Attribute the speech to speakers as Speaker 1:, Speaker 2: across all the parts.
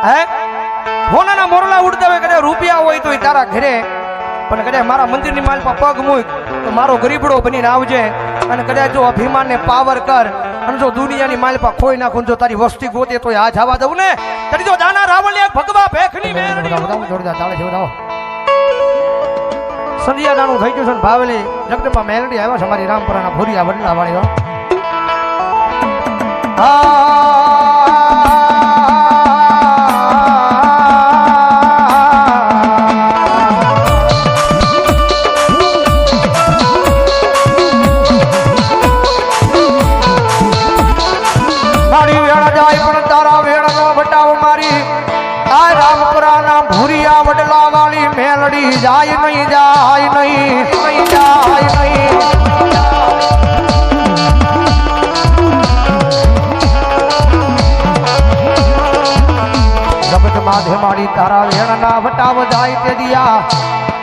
Speaker 1: હે હોનાના મોરલા ઉડતા હોય કદાચ રૂપિયા હોય તો તારા ઘરે પણ કદાચ મારા મંદિરની માલપા પગ મૂક તો મારો ગરીબડો બનીને આવજે અને કદાચ જો અભિમાનને પાવર કર અને જો દુનિયાની માલપા ખોઈ નાખું જો તારી વસ્તી ગોતે તો આ જવા દઉં ને તરી જો દાના રાવણ એક ભગવા ભેખની મેરડી જોરદાર ચાલે છે બતાવો સંધ્યા નાનું થઈ ગયું છે ભાવેલી જગદંબા મેલડી આવ્યા છે મારી રામપરાના ભૂરિયા વડલા વાળી મારી વેળા જાય પણ તારા વેળા નો બટાવ મારી આ રામપરાના ભૂરિયા વડલા વાળી મેલડી જાય નહીં જાય નહીં જાય નહીં જગત માધે મારી તારા વેણના વટાવ જાય તે દિયા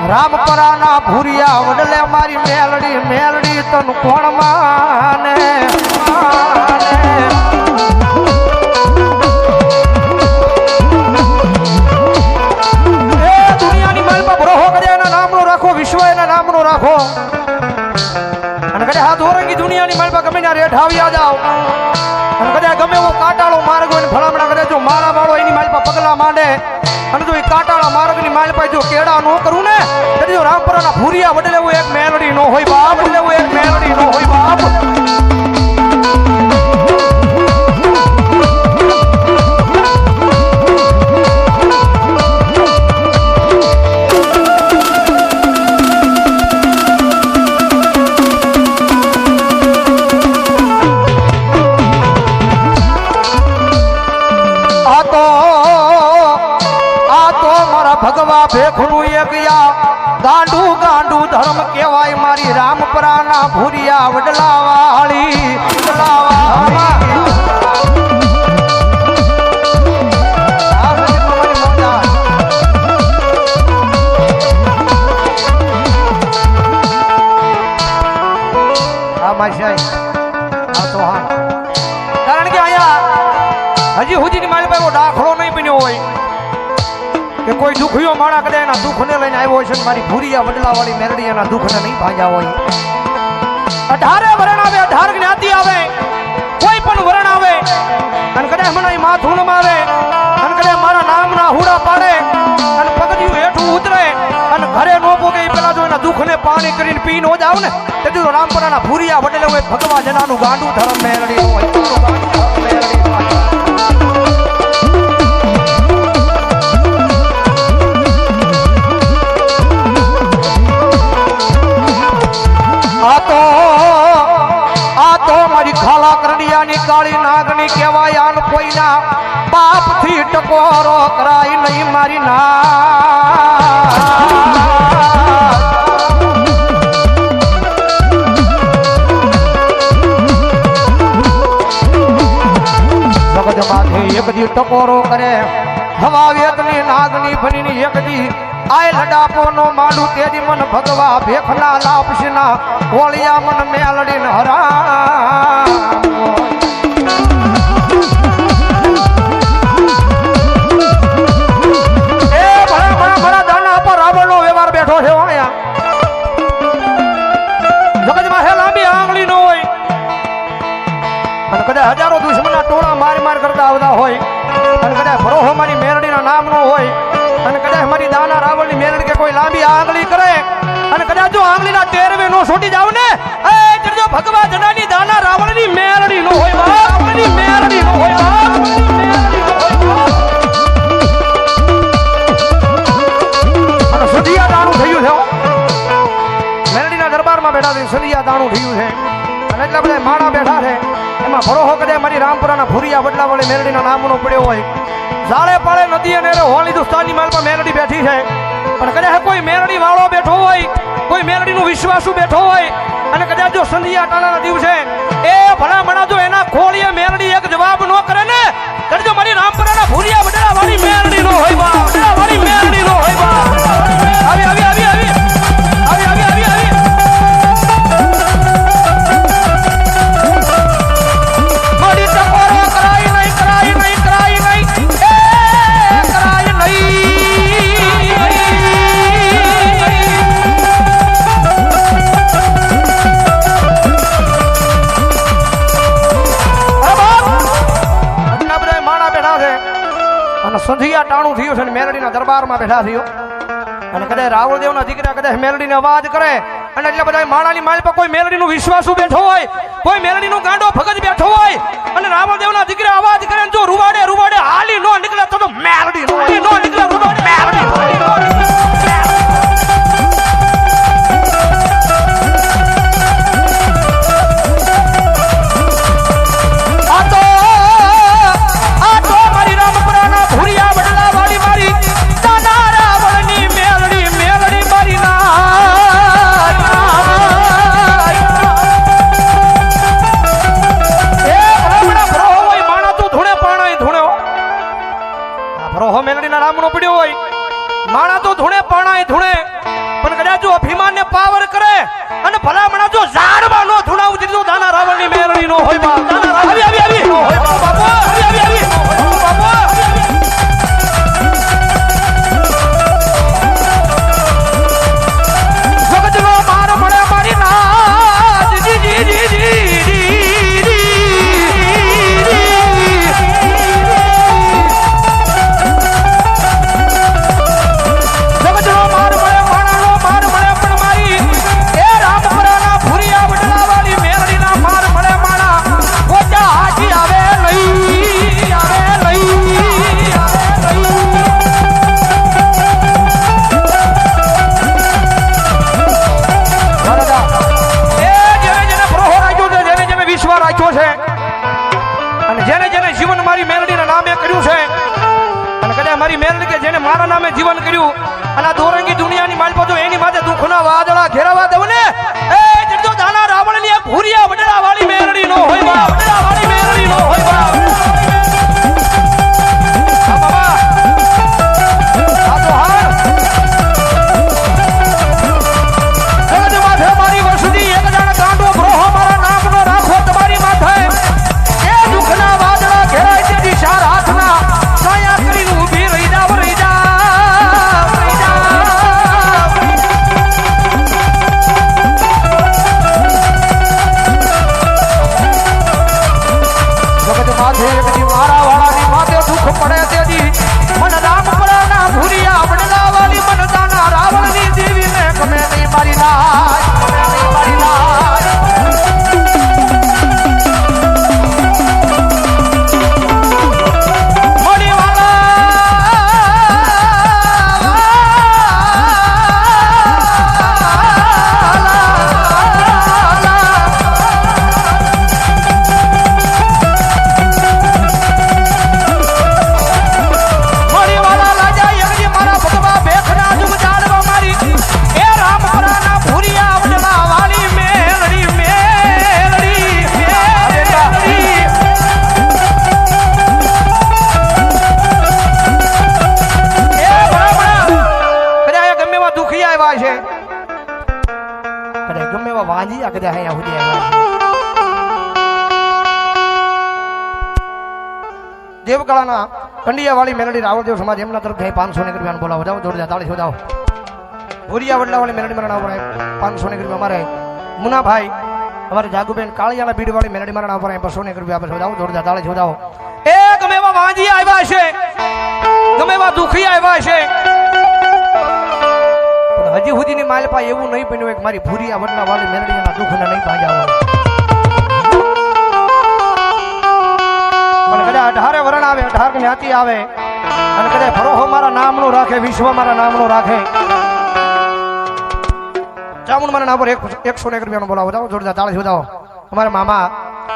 Speaker 1: રામપરાના ભૂરિયા વડલે મારી મેલડી મેલડી તન કોણ માને વિશ્વ એના નામનો રાખો અને કદાચ હાથ ઓરંગી દુનિયાની માલપા ગમે ના રેઠ આવ્યા જાવ અને કદાચ ગમે એવો કાંટાળો માર્ગ હોય ને ભલામણા કદાચ જો મારા વાળો એની માલપા પગલા માંડે અને જો એ કાંટાળા માર્ગની માલપા જો કેળા ન કરું ને તો જો રામપરાના ભૂરિયા વડલે એવું એક મેલડી નો હોય બાપ વડલે એવું એક મેલડી નો હોય બાપ ભગવા ભેખનું એક ગાંડું ગાંડું ધર્મ કહેવાય મારી રામપરાના ભૂરિયા વડલા વાળી કારણ કે અહીંયા હજી હુજીની મારી પાસે દાખલો નહીં બન્યો હોય કે કોઈ દુખિયો માણા કદાચ એના દુઃખને લઈને આવ્યો હોય છે મારી ભૂરિયા વડલા વાળી મેરડી એના દુઃખને નહીં ભાંગ્યા હોય 18 વરણ આવે 18 જ્ઞાતિ આવે કોઈ પણ વરણ આવે અને કદાચ મને માથું ન મારે અને કદાચ મારા નામના હુડા પાડે અને પગથિયું હેઠું ઉતરે અને ઘરે નો પોગે એ પેલા જો એના દુઃખને પાણી કરીને પી નો જાવ ને તેથી રામપરાના ભૂરિયા વડલે હોય ભગવા જનાનું ગાંડું ધર્મ મેરડી હોય આ તો મારી ખાલા કરડિયાની કાળી નાગની કહેવાય આન કોઈના બાપ થી ટકોરો કરાય નહીં મારી જગત માથે એક દી ટકોરો કરે હવા વેતની નાગની ફરીની એક દી આય લડાપો નો માંડું તેદી મન ભગવા ભેખના લાપસીના ઓળિયા મન મેલડીને હરા એ ભરા દાના પર રાવણનો વ્યવહાર બેઠો છે આયા જગતમાં હે લાંબી આંગળી નો હોય અને કદાચ હજારો દુશ્મનના ટોળા માર કરતા આવતા હોય અને કદાચ ભરોહો મારી મેલડીના નામ નો હોય અને કદાચ મારી દાના રાવણની મેલડી કે કોઈ લાંબી આંગળી કરે અને કદાચ જો આંગળીના ટેરવે નો છોટી જાવ ને એ જો ભગવા જનાની દાના રાવણની મેલડી નો હોય રાવણની મેલડી નો હોય અને સદિયા દાણું થયું છે મેલડીના દરબારમાં બેઠા છે સદિયા દાણું થયું છે અને એટલા બધા માણા બેઠા છે એમાં ભરોહો કદાચ મારી રામપુરાના ભૂરિયા વડલા વાળી મેલડીના નામનો પડ્યો હોય જાળે પાળે નદી અને હોલ હિન્દુસ્તાનની માલમાં મેલડી બેઠી છે પણ કદાચ કોઈ મેલડી વાળો બેઠો હોય કોઈ મેલડીનું વિશ્વાસુ બેઠો હોય અને કદાચ જો સંધિયા ટાણાના દિવસે એ ભલામણા જો એના ખોળીએ મેલડી એક જવાબ ન કરે ને ત્યારે જો મારી રામપુરાના ભૂરિયા વડલા વાળી મેલડી નો હોય બા વડલા વાળી મેલડી નો હોય બા આવી આવી આવી આવી આવી આવી આવી આવી મારી ટકોરો કરાઈ નહીં અને સંધિયા ટાણું થયું છે ને મેલડીના દરબારમાં બેઠા થયો અને કદાચ રાવળદેવના દીકરા કદાચ મેલડીને અવાજ કરે અને એટલે બધા માણાની માલ પર કોઈ મેલડીનું વિશ્વાસુ બેઠો હોય, કોઈ મેલડીનું ગાંડો ભગત બેઠો હોય અને રાવળદેવના દીકરા અવાજ કરે જો રૂવાડે રૂવાડે હાલી નો નીકળે તો મેલડી નો નીકળે રૂવાડે મેલડી જીવન કર્યું અને આ દોરંગી દુનિયાની માલ પાછો એની માથે દુઃખના વાદળા ઘેરાવા દઉં ને એ જડજો દાના રાવણની એક ભૂરિયા વડડા વાળી મેરડી નો હોય બા, વડડા વાળી મેરડી નો હોય બા. દેવકળાના કંડિયા વાળી મેલડી રાવળદેવ સમાજ એમના તરફથી 500 ને રૂપિયા બોલાવો જાઓ જોરદાર તાળી શોધાવો. ભૂરિયા વડલા વાળી મેલડી મારા ઉપર 500 ને રૂપિયા અમારે મુનાભાઈ અમારે જાગુબેન કાળિયાના બીડ વાળી મેલડી મારા ઉપર 200 ને રૂપિયા આપે શોધાવો જોરદાર તાળી શોધાવો. એ ગમે એવા વાંજી આવ્યા છે, ગમે એવા દુખી આવ્યા છે, પણ હજી સુધીની માલપા એવું નહીં બન્યું હોય કે મારી ભૂરિયા વડલા વાળી મેલડીના દુઃખને નહીં ભાંજા હોય. પણ કદાચ 18 વરણ આવે, 18 જ્ઞાતિ આવે અને કદાચ ભરોહો મારા નામનો રાખે, વિશ્વ મારા નામનો રાખે, ચામુંડ મારા નામ પર 101 રૂપિયાનો બોલાવો જાઓ જોરદાર તાળી શોધાવો. અમારા મામા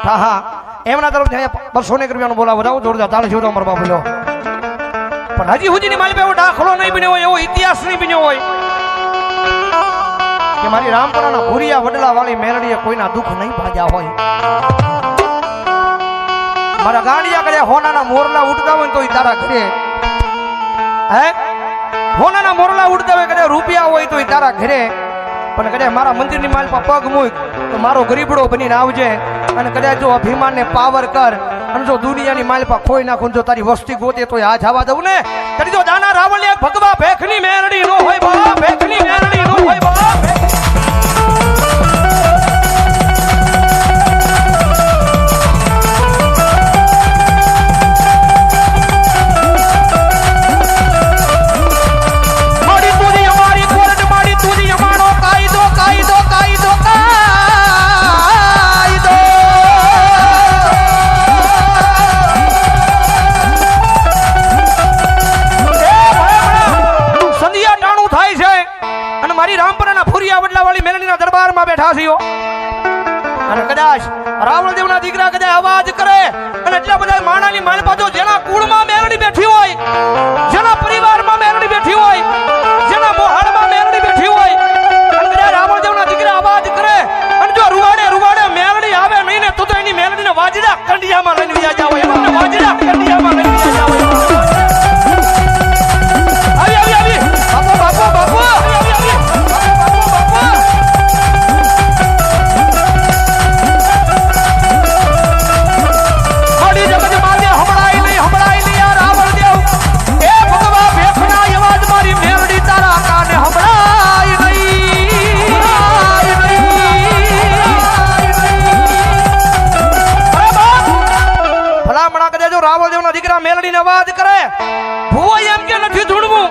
Speaker 1: ઠાહા એમના તરફથી 200 રૂપિયાનો બોલાવો જાઓ જોરદાર તાળી શોધાવો. મારો બાપુ લો પણ હજી સુધીની મારી એવો દાખલો નહીં બન્યો હોય, એવો ઇતિહાસ નહીં બન્યો હોય કે મારી રામપુરાના ભૂરિયા વડલા વાળી મેલડીએ કોઈના દુઃખ નહીં ભાગ્યા હોય. મારા ગાંડિયા કર્યા હોનાના મોરલા ઉડતા હોય તો તારા ઘરે હે હોનાના મોરલા ઉડતા હોય કદાચ રૂપિયા હોય તો તારા ઘરે, પણ કદાચ મારા મંદિરની માલ પર પગ મૂક તો મારો ગરીબડો બનીને આવજે. અને કદાચ જો અભિમાનને પાવર કર અને જો દુનિયાની માલ પર ખોઈ નાખું, જો તારી વસ્તી ગોતે તો આ જવા દઉં ને. તરી જો દાના રાવણ એક ભગવા ભેખની મેરડી નો હોય બા, ભેખની મેરડી નો હોય બા. થયો અને કદાચ રાવણદેવના દીકરા કદાચ અવાજ કરે અને એટલા બધા માણાની માલપાજો જેના કુળમાં મેલડી બેઠી હોય, જેના પરિવારમાં મેલડી બેઠી હોય, જેના મોહાળમાં મેલડી બેઠી હોય અને કદાચ રાવણદેવના દીકરા અવાજ કરે અને જો રૂવાડે મેલડી આવે નહીં ને તો એની મેલડીને વાજડા કંડિયામાં લઈને વ્યા જાવ, એમને વાજડા કંડિયામાં લઈને વ્યા જાવ. આવી બાપુ આવી રાવણદેવના દીકરા મેલડીને અવાજ કરે ભૂવો એમ કે નથી ધૂણવું